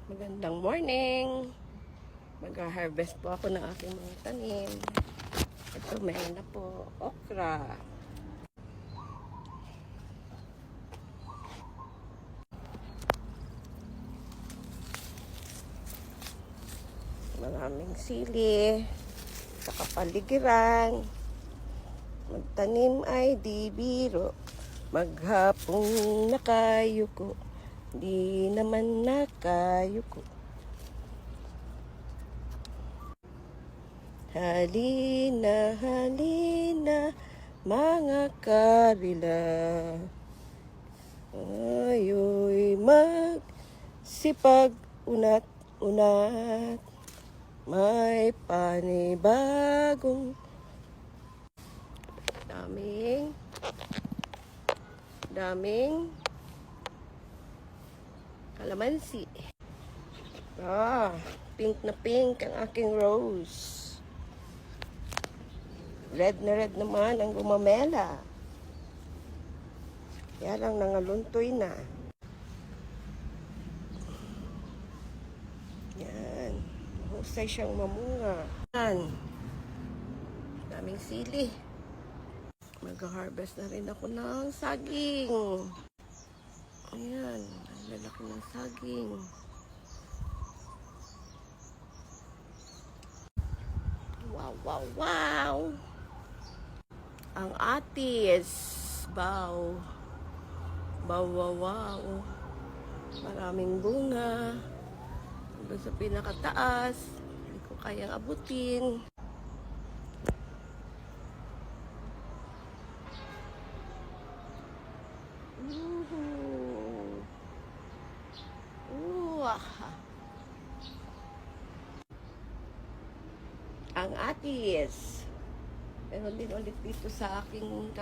Magandang morning. Mag-harvest po ako ng aking mga tanim. Ito, meron na po okra. Maraming sili sa kapaligiran. Magtanim ay di biro. Maghapong nakayuko. Di naman nakayuko. Halina, halina, mga karila. Ayo'y magsipag unat-unat. May panibagong daming kalamansi. Pink na pink ang aking rose. Red na red naman ang gumamela. Kaya lang nangaluntoy na. Yan. Mahusay siyang mamunga. Yan. Daming sili. Mag-harvest na rin ako ng saging. Ayan. Ang lalaki ng saging. Wow, wow, wow! Ang atis. Wow. Wow, wow, wow. Maraming bunga. Doon sa pinakataas. Hindi ko kayang abutin. Ang atis. Meron din ulit dito sa aking